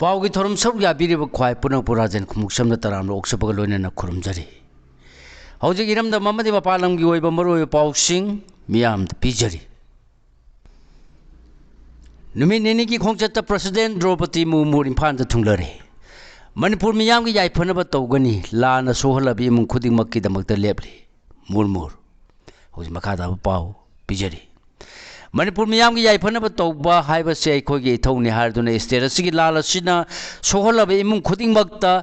पाउगी theorem सब याबीरिब ख्वाई पुनपुराजन खुमुक्सम तराम लोकसभा लोइनना खुरुमजरी हौजिक इरमदा ममदि मपालमगी ओइबा मरोय पाउसिंग मियाम पिजरी नुमित निनी की खोंगचत president Draupadi Murmu Imphal थुंगलरे Manipur मियाम की याइफनब तौगनी लाना सोहलबी इमुंग खुदिंगमक्की दमक्त लेपली मुर्मू हौजिक मखादा पाउ पिजरी मणिपुर मियाम की याइफनब तौबा हाइबसे अखोगी इथौनी हारदुना स्टेट असगी लाल असिना सोहलब इमुंग खुदिंगमक्ता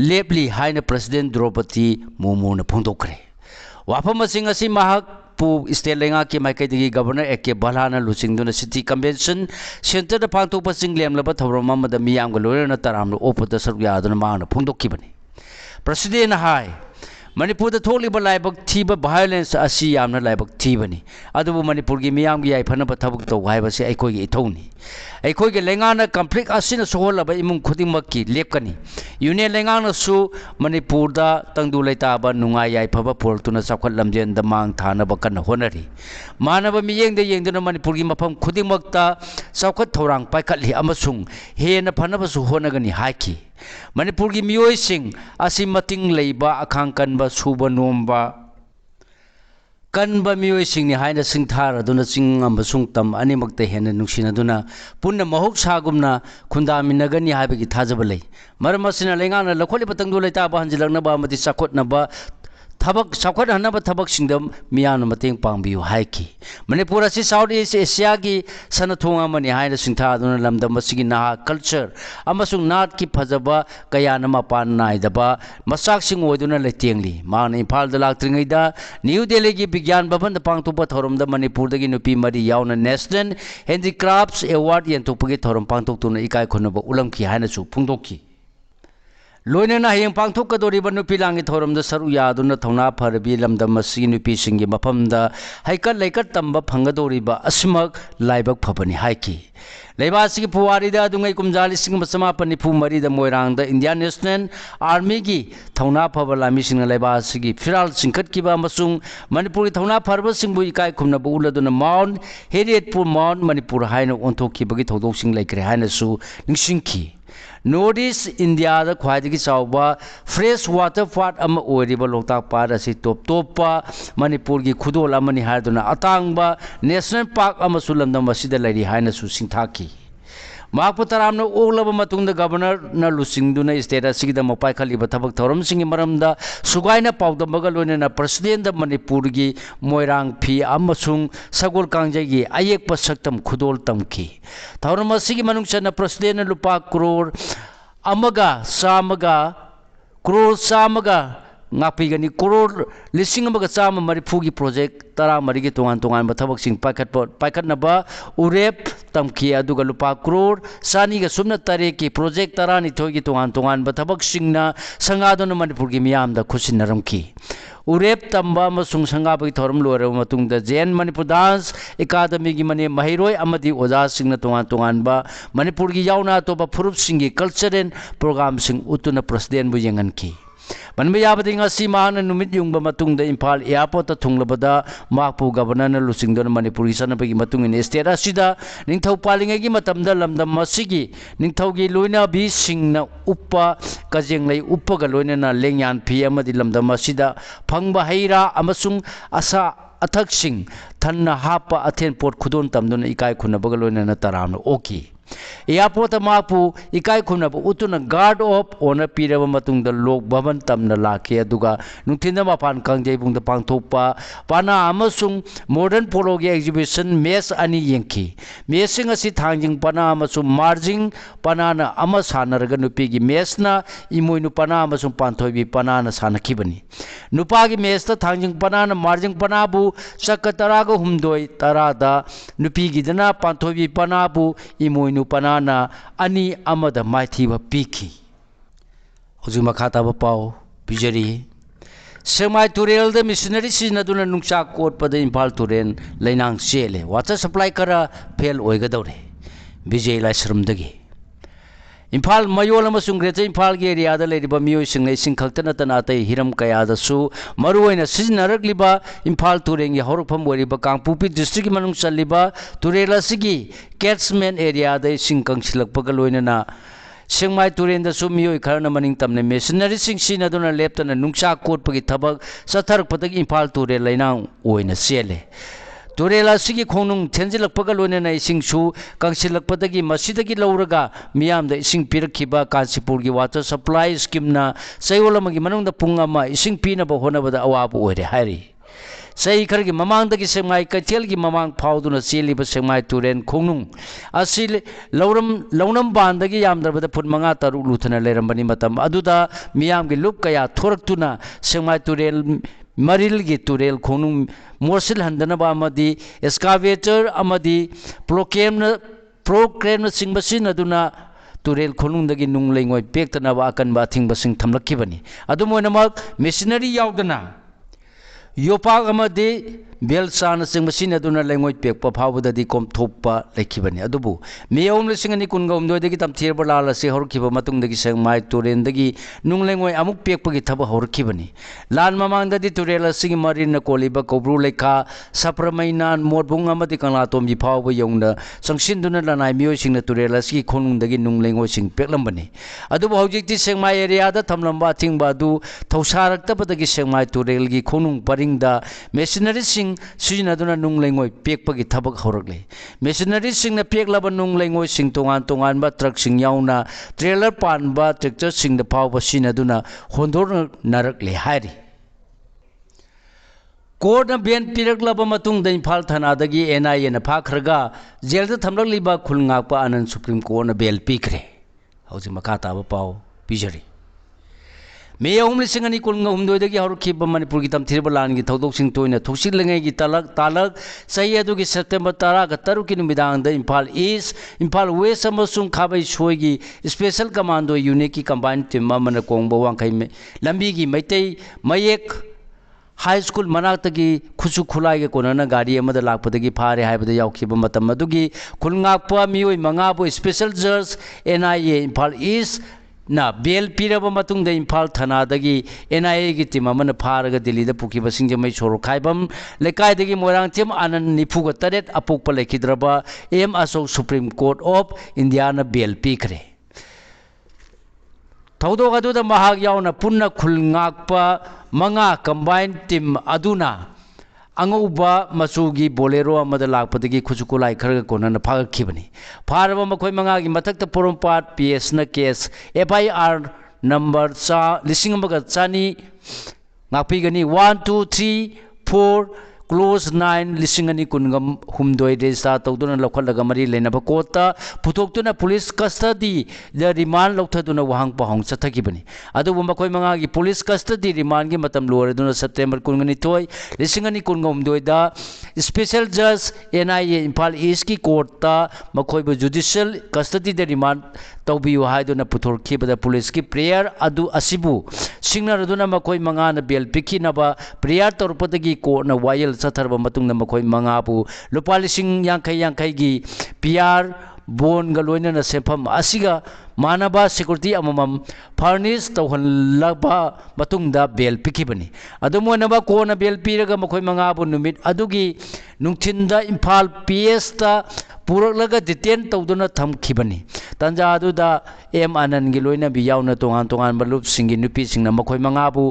लेपली हाइना प्रेसिडेंट द्रौपदी मुर्मूना फोंदोखरे वाफम असिंग असि महाकपु स्टेट लेंगा के माइकैदगी गवर्नर एके बलाना लुचिंगदुना सिटी कन्वेंशन सेंटर दा पांगतोकपसिंग लेमलबा थौरम अमदा मियामगा लोयना तरामना ओपदा सरुक यादुना मांगना फोंदोखिबनी प्रेसिडेंट हाई मणिपुर थोलिब लाइबक थीब वायलेंस असी यामना लाइबक थीबनी अदुबु मणिपुर की मियाम की याइफनब थबक तौ हाइबसे अखोगी इथौनी अखोगी लेंगाना कंफ्लिक्ट असिना सोहलब इमुंग खुदिंगमक्की लेपकनी यूनियन लेंगानासु मणिपुर दा तंगदु लैताबा नुंगाई याइफब पुरतुना चाखत लमजेन दा मांग थानब कन्न होनरी मानब मियेंग येंगदुना मणिपुर की मफम खुदिंगमक्ता चाखत थौरांग पाइखतली अमसुंग हेना फनबसु होनगनी हाइकी मणिपुर की मियोइसिंग असि मतिंग लैबा अखांग कनबा सुबा नोमबा कनबा मियोइसिंग नि हाइना सिंगथारदुना चिंग अमसुंग तम अनिमक्ता हेना नुंसिनदुना पुन्ना महौसागुमना खुंदामिनगनी हाइबगी थाजब लै मरम असिना लेंगाना लखोलिबा तंगदु लैताबा हंजिलंगनबा अमदि चाखोतनबा थबक चाखोत हनबा थबक सिंगदम मियामना मतेंग पांगबियु हाइकी मणिपुर असि साउथ ईस्ट एशिया की सनथोंग अमनि हाइना सिंगथादुना लमदम असिगी नाहा कल्चर अमसुंग नाट की फजबा कयाना मपान नाइदबा मसाकसिंग ओइदुना लेतेंगली मांगना इम्फाल दा लाक्त्रिङैदा न्यू दिल्ली की विज्ञान भवन दा पांगतोकपा थौरमदा मणिपुर दगी नुपी मरी यावना नेशनल हैंडीक्राफ्ट्स अवार्ड यंतोकपगी थौरम पांगतोकतुना इकाय खुनबा उलमकी हाइनासु फोंदोखी लोइनना हयेंग पांगथोकदोरिबा नुपी लांगी थौरमदा सरु यादुना थौना फरबी लमदम असि नुपीसिंगी मफमदा हैकत लैकत तंबा फंगदोरिबा असिमक लाइबक फबनी हाइकी लेबासी की पुवारीदा दुंगै कुमजा लिसिंग मसमापन निफु मरीदा मोइरांगदा इंडियन नेशनल आर्मी की थौना फब लामीसिंग लेबासी की फिराल सिंखतकिबा अमसुंग मणिपुर की थौना फरबसिंगबु इकाय खुमनबु उलदुना माउंट हेरियटपुर माउंट मणिपुर हाइना ओंथोखिबगी थौदोकसिंग लैखरे हाइनासु निंगसिंखी नॉर्थ ईस्ट इंडिया ख्वाइदगी चाउबा फ्रेश वाटर पार्ट अमा ओइरिबा लोकताक पार्ट असि टॉप टॉपा मणिपुर की खुदोल अमनि हाइदुना अतांगबा नेशनल पार्क अमसु लमदम असिदा लैरि हाइनासु सिंथाकी माकपु तरामना ओगलब मतुंगदा गवर्नर न लुसिंगदुना स्टेट असिगिदा मपाइखलिबा थबक थौरमसिंगी मरमदा सुगाइना पाउदमबगा लोइनना प्रेसिडेंट मणिपुर की मोइरांग फी अमसुंग सगोल कांगजगी अयेकपा सक्तम खुदोल तमकी थौरम असिगी मनुंगचना प्रेसिडेंट लुपा करोड़ अमगा सामगा करोड़ सामगा ngapigani crore lising amaga chama marifu gi project tara mari gi tongan tongan ba thabak sing paikhat na ba urep tamki aduga lupa crore sani ga sumna tare ki project tara ni thogi tongan tongan ba thabak sing na sanga don manipur gi miyam da khusin naram ki urep tamba masung sanga ba thorum lore matung da jen manipur dance academy gi mane mahiroi amadi oja sing na tongan tongan ba manipur gi yauna to ba furup sing gi cultural program sing utuna president bu yengan ki मनबे याबदिंग असि माहन नुमित युंगबा मतुंगदा Imphal airport थुंगलबदा माकपु governor लुसिंगदन मणिपुरी सनबगी मतुंगिन स्टेट असिदा निंगथौ पालिंगगी मतमदा लमदम मसिगी निंगथौगी लोइना बी सिंगना उप्पा कजेंगलै उप्पगा लोइना लेंयान फी अमदि लमदम असिदा फंगबा हैरा अमसुंग असा अथक सिंग थन्ना हापा अथेन पोट खुदोन तमदुन इकाय खुनबगा लोइना तरामना ओकी एयरपोर्ट माकपु इकाय खुनब उतुना गार्ड ऑफ ऑनर पीरब मतुंगदा लोक भवन तमना लाके अदुगा नुथिंदा मपान कांगजेबुंगदा पांगथोकपा पाना अमसुंग मॉडर्न पोलोगी एग्जिबिशन मेस अनि यंखी मेसिंग असि थांजिंग पाना अमसुंग मार्जिंग पानाना अमा सानरगा नुपीगी मेसना इमोइनु पाना अमसुंग पांथोबी पानाना सानखिबनी नुपागी मेसता थांजिंग पानाना मार्जिंग पानाबु चक्का तरागा हुमदोय तरादा नुपीगीदना पांथोबी पानाबु इमोइनु पनाना अनि अमद माइथीब पीखी हुजु मखाताब पाओ पिजरी सेमाई तुरेल द मिशनरी सिजनदुना नुंचा कोटपद इम्फाल तुरेन लैनांग चेले वाटर सप्लाई करा फेल ओइगदौरे विजय लाइसरमदगी इम्फाल मयोल अमसुंग ग्रेटर इम्फाल की एरियादा लेरिबा मियोइसिंग इसिंग खक्तना तना अतै हिरम कयादसु मरुओइना सिजनरकलिबा इम्फाल तुरेंगी हौरफम ओरिबा कांगपुपी डिस्ट्रिक्ट मनुंग चल्लिबा तुरेल असिगी कैट्समैन एरियादा इसिंग कंगसिलकपगा लोइनना सेंगमाई तुरेंदसु मियोई खरना मनिंग तमने मेसिनरी सिंग सिनदुना लेप्तना नुंगसा कोटपगी थबक सथरकपदगी इम्फाल तुरेल लैनांग ओइना सेले तुरेल असिगी खोनुंग थेंजिलकपगा लोइना इसिंगसु कंसिलकपदगी मसिदगी लौरगा मियामदा इसिंग पिरखिबा कांचीपुरगी वाटर सप्लाई स्कीमना सयोलमगी मनुंगदा पुंग अमा इसिंग पिनबा होनबदा अवाब ओइरे हाइरि सही खरगी ममांगदगी सेंगमाई कैथेलगी ममांग फाउदुना चेलिबा सेंगमाई तुरेन खोनुंग असि लौनम बांदगी यामदरबदा फुट मंगा तरुक लुथना लेरंबनी मतम अदुदा मियामगी लुप कया थोरक्तुना सेंगमाई तुरेल मरिलगी तुरेल खोनुंग मोरसिल हंदनबा अमदी एस्कावेटर अमदी प्रोक्रेम सिंबसिनदुना तुरेल खोनुंगदगी नुंग लेंगोय पेक्तनबा अकनबा थिंगबसिंग थमलक्किबनी अदुमोइनमक मेशिनरी यावदना योपाक अमदी बेलसान सिंबसिनदुना लेंगोय पेक्पा फावददी कोमथोपा लेखिबनी अदुबु मियौम लिसिंगनी कुनगौमदोयदगी तमथिरबा लालसे हरखिबा मतुंगदगी सेंगमाई तुरेंदगी नुंग लेंगोय अमुक पेक्पगी थब हरखिबनी लान ममांगददी तुरेल असिगी मरिन कोलिबा कोब्रु लेखा सप्रमैनान मोरबुंग अमदी कंलातोमबी फावबा यौंदा संसिनदुना लनाय मियोयसिंगना तुरेल असिगी खोनुंगदगी नुंग लेंगोय सिंग पेक्लंबनी अदुबु हौजिकति सेंगमाई एरियादा थमलंबा थिंगबा अदु थौसारक्तबदगी सेंगमाई तुरेलगी खोनुंग परिंगदा मेशिनरी सिजनदुना नुंग लेंगोय पेक्पगी थबक हौरकले मेशिनरी सिंगना पेक्लबा नुंग लेंगोय सिंग तोंगान तोंगानबा ट्रक सिंग याउना ट्रेलर पानबा ट्रैक्टर सिंग द फावबा सिनदुना होंदोर नरकले हाइरि कोर्ट बेन पिरकलबा मतुंग द इम्फाल थानादगी एनआईए न फाखरगा जेलदा थमलकलिबा खुलंगाकपा आनंद सुप्रीम कोर्ट न बेल पीखरे हौजि मखा ताबा पाव पिजरी मे अहुम लिसिंग अनि कुलंगा हुमदोयदगी हरखिबा मणिपुर की तमथिरबा लानगी थौदोकसिंग तोइना थौसिलंगैगी तालक सही अदुगी सेप्टेम्बर 13 की नुमिदांगदा इम्फाल ईस्ट इम्फाल वेस्ट अमसुंग खाबै सोयगी स्पेशल कमांडो यूनिट की कंबाइन टीम अमना कोंगबा वांखै लंबीगी मैतै मयेक हाई स्कूल मनाक्तगी खुसु खुलाइगे कोनना गाड़ी अमदा लाकपदगी फारे हाइबदा यावखिबा मतम अदुगी खुलंगाकपा मियोय मंगाबो स्पेशल जज एनआईए इम्फाल ईस्ट ना बेल पीरबा मतुंगदा इम्फाल थानादगी एनआईए की टीम अमना फारगा दिल्लीदा पुखिबा सिंजमई सोरो खाइबम लेकायदगी मोरांग टीम आनंद निफुगा तरेत अपोकपा लेखिद्रबा M Ashok supreme court of India ना बेल पीखरे थौदोग अदुदा महाग यावना पुन्ना खुलंगाकपा मंगा कंबाइन टीम अदुना अंगौबा मचुगी बोलेरो अमदा लाकपदगी खुचुकुलाई खरगा कोनना फागखिबनी फारबा मखोय मंगागी मथक्ता पोरमपाट पीएस न केस एफआईआर नंबर 9,000 ngakpigani 1 2 3 4 क्लोज 9 लिसिंगनी कुनगम हुमदोय रेजिस्टर तौदुना लखलगा मरी लेनबा कोर्टा पुथोक्तुना पुलिस कस्टडी द रिमांड लौथदुना वहांग पहांग चथकिबनी अदुबु मखोय मंगागी पुलिस कस्टडी रिमांड की मतम लोरदुना सेप्टेम्बर 19 लिसिंगनी कुनगम दा स्पेशल जज एनआईए इम्फाल ईस्ट की कोर्टा मखोयबु जुडिशियल कस्टडी द रिमांड तौबियु हाइदुना पुथोरखिबदा पुलिस की प्रेयर अदु असिबु सिंगनरदुना मखोय मंगाना बेल पिखिनबा प्रेयर तौरपदगी कोर्टना वायल सथरबा मतुंगना मखोय मंगाबु लुपा लिसिंग यांखै पीआर बोन गलोइना सेफम असिगा मानबा सिक्योरिटी अमम फर्निश तौहनलबा मतुंगदा बेल पिखिबनी अदुमोनबा कोना बेल पीरगा मखोय मंगाबु नुमित अदुगी नुंथिनदा इम्फाल पीएसता पुरकलगा डिटेन तौदुना थमखिबनी तंजा अदुदा एम आनंद गी लोइना बि यावना तोंगान तोंगान बलुप सिंगी नुपी सिंगना मखोय मंगाबु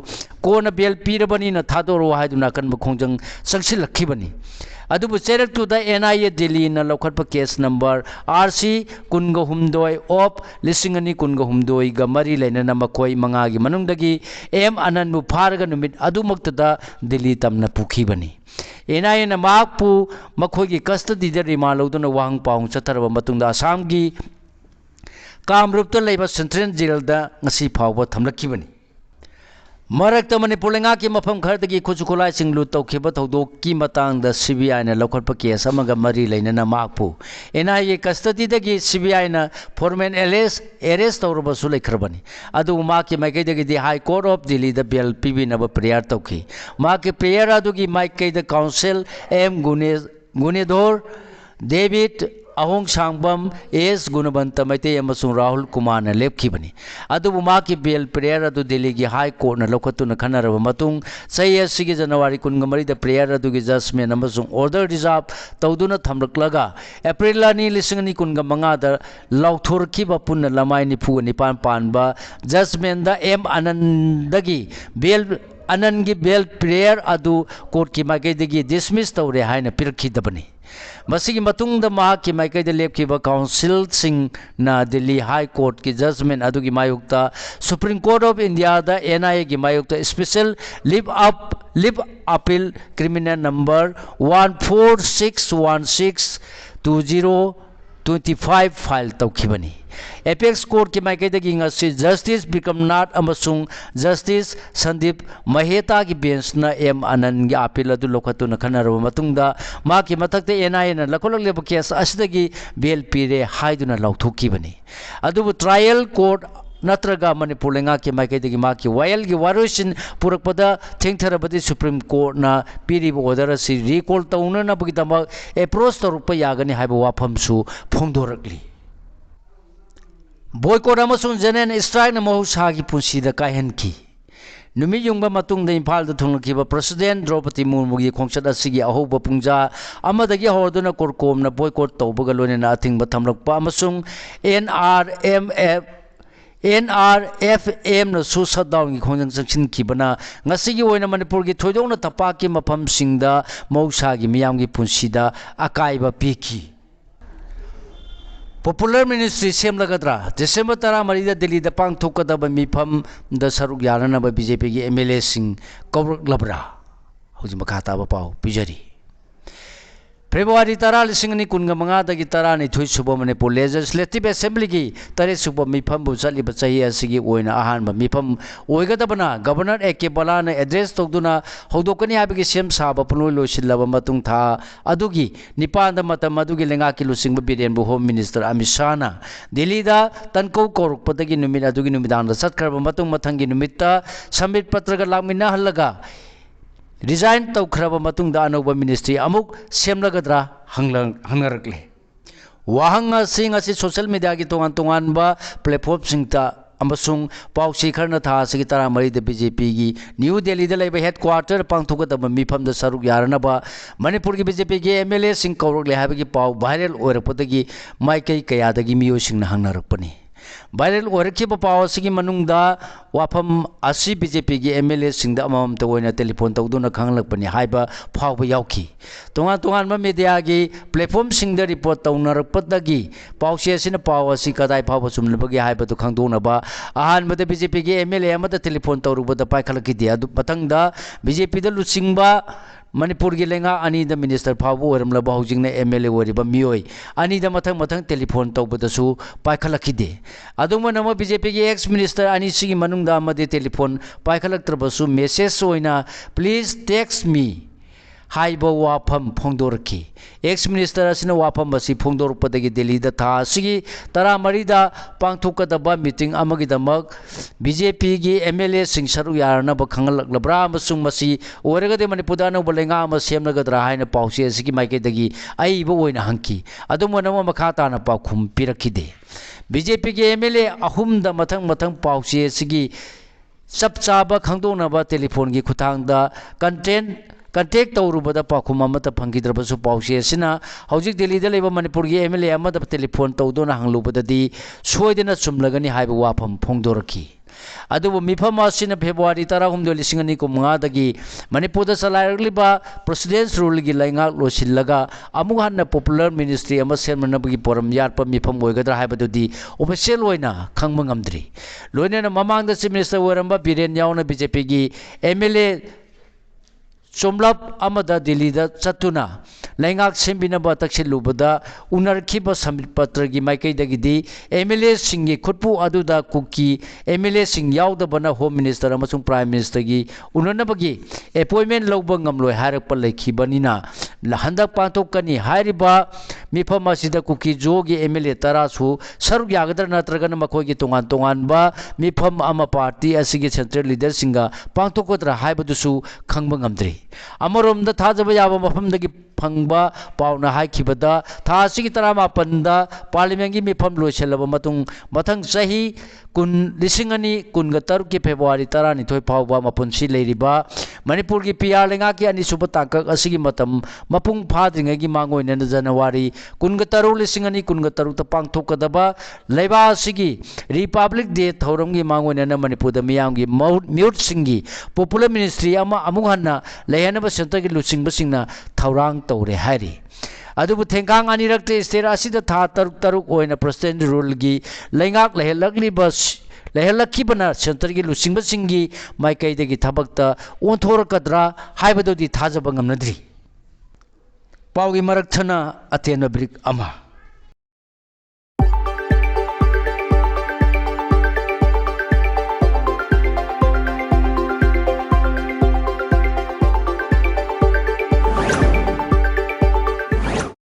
कोना बेल पीरबनी न थादोरो हाइदुना कन खोंजंग संगसिलखिबनी अदुबु चेरक्तुदा एनआईए दिल्ली न लौखटप केस नंबर आरसी कुनगा हुमदोय ऑफ लिसिंगनी कुनगा हुमदोय गा मरी लेना मखोय मंगागी मनुंगदगी एम आनंद बु फारगा नुमित अदुमक्तदा दिल्ली तमना पुखिबनी एनआईए न माकपु मखोयगी कस्टडी द रिमांड लौदुना वांग पाउंग चथरबा मतुंगदा आसाम की कामरूपता लेबा सेंट्रल जेलदा ngasi फावबा थमलखिबनी मरक्त मणिपुर लेंगा की मफम खरदगी खुचुखुलाई सिंग लूट तौखिबा थौदोक की मतंगदा सीबीआई न लौखटप केस अमगा मरी लेना माकपु एनआईए कस्टडी दगी सीबीआई न फॉर्मल एरेस्ट तौरबसु लेखरबनी अदु माकी माइकैदगी हाई कोर्ट ऑफ दिल्ली द बेल पीबीनब प्रेयर तौखि माकी प्रेयर अदुगी माइकैद counsel M Gunedhor David ahong sangbam es gunabanta maite amasung Rahul Kumar na lepkhibani adubu maki bail prayer adu Delhi gi high court na lokhatuna khanaraba matung sei asigi January 13 da prayer adu gi judgment amasung order reserve tawduna thamlaklaga April ani 2015 da lauthorkiba punna lamai nifu nipan panba judgment da M Anandagi bail Anand gi bail prayer adu court ki maikaidagi dismiss tawre haina pirkhidabani Masigi matungda mahaki maikaida lepkiba council sing na Delhi High Court ki judgment adugi mayukta Supreme Court of India da NIA gi mayukta special live appeal criminal number 146162025 file tawkhibani Apex Court ki maikaida gi ngasi Justice Bikramnath amasung Justice Sandeep Maheta ki bench na M Anand gi appeal adu lokhatuna khanaraba matungda ma ki mathakte NIA na lakolak leba case asidagi bail pire haiduna lauthokibani adubu trial court natraga Manipur lenga ki maikaidagi ma ki wayal gi warosin purakpada thengtharabadi Supreme Court na piriba order asi recall tauna na bagidama approach torukpa yagani haiba wafamsu phongdorakli boycott amasung general strike na mahusagi punsida kaihanki numi yungba matungda Imphal da thunglakhiba President Draupadi Murmu gi khongchat asigi ahoba pungja amadagi horduna korkom na boycott tawbaga loinena athingba thamlakpa amasung NRFM na su shutdown gi khongjang changchin kibana ngasigi oina Manipur gi thoidongna tapaki mafam singda mahusagi miyam gi punsida akaiba piki Popular Ministry semlagadra December 13 Delhi da pangthokadaba mifam da saruk yananaba BJP gi MLA sing kawraklabra hoji makata ba pau pijari February 2015 dagi 12 suba Manipur Legislative Assembly gi tare suba mifam bu chaliba chahi asigi oina ahanba mifam oigadabana Governor AK Balana address togduna hodokani habigi sem saba punoi losilaba matung tha adugi nipanda matam adugi lenga ki lusingba Biren bu Home Minister Amit Shah na Delhi da tankau korukpadagi numit adugi numidang da satkarba matung mathangi numitta samit patraga lagmina halaga resign tawkhraba matungda anoba ministry amuk semlagadra hangnarakle wahanga sing asi social media gi tongan ba platform singta amasung pausi kharna tha sigi tara mari de BJP gi New Delhi da laiba headquarter pangthokadaba mifam da saruk yarana ba Manipur gi BJP gi MLA sing kawrokle habagi pau viral oirapodagi maikai kayadagi miyo sing na hangnarakpani viral oirakhiba pau sigi manungda wafam asi BJP gi MLA singda amam ta oina telephone tawduna khanglakpani haiba phawba yauki tongan ma media gi platform singda report tawnarakpadagi pause asina pau asi kadai phawba sumlabagi haiba to khangdona ba ahan mada BJP gi MLA amada telephone tawrubada paikhalaki de adu patangda BJP da luchingba Manipur gi lenga ani da minister phawbu oramlaba hojingna MLA oriba miyoi ani da mathang telephone tawbada su paikhalaki de aduma nama BJP gi ex minister ani sigi manungda amade telephone paikhalaktrabasu message oina please text me haiba wafam phongdorki ex minister asina wafam basi phongdorpadagi Delhi da tha sigi tara marida pangthokadaba meeting amagi damak BJP gi MLA sing saru yarna ba khangalakla amasung masi oregade Manipur no balenga ama semlagadra haina pause sigi maikedagi aiba oina hanki aduma nama makhata na pa khum pirakide BJP gi MLA ahum da mathang pause sigi sapchaba khangdonaba telephone gi khuthangda contact tawrubada pakhum amata phangidrabasu pause asina hojik Delhi da leba Manipur gi MLA amada telephone tawdona hanglubadadi soidena chumlagani haiba wafam phongdoraki adubu mifam asina February 13 dagi Manipur da salairakliba president's rule gi laingak losillaga amuk hanna Popular Ministry ama semnabagi poram yarpa mifam oigadra haibadudi official oina khangma ngamdri loinena mamangda chief minister oiramba Biren yauna BJP gi MLA Somlap amada Delhi da chatuna laingak sembinaba taksilubada unarkhiba samit patra gi maikaidagi di MLA singi khutpu aduda kuki MLA sing yaudabana Home Minister amasung Prime Minister gi unanabagi appointment lawba ngamloi harakpa laikhibanina handak pantokani hairiba mifam asida kuki jogi MLA tarasu saruk yagadra natragana makhoi gi tongan ba mifam ama party asigi central leader singa pangtokodra haibadusu khangba ngamdri अमरोमदा थाजब याबा मफमदगी फंगबा पाउना हाइखिबदा था सिगी 18 parliament की मिफम लोइसेलब मतुंग मथंग सही लिसिंग अनि कुनगा तरुक की February 12 फाउबा मपुनसी लेरिबा Manipur की PR लेंगा की अनिसुब तांकक असिगी मतम मपुंग फाद्रिंगगी मांगोइना जनवरी कुनगा तरुक लिसिंग अनि कुनगा तरुक पांगथोकदबा लेबा असिगी रिपब्लिक डे थौरमगी मांगोइना मणिपुर द मियांगी म्यूट सिंगी पॉपुलर मिनिस्ट्री अमा अमुग हन्ना लेहनबा सेंटर की लुचिंग बसिंगना थौरांग तौरे हारी अदुबु थेंगांग अनिरक्ते स्टेट असिदा था तरुक ओइना प्रेसिडेंट रूल की लेंगाक लेहलक्कीबना सेंटर की लुचिंगबसिंगी माइकैदगी थबक्ता ओंथोरकद्रा हाइबदोदी थाजब ngamnadri पाउगी मरकथना अतेन ब्रिक अमा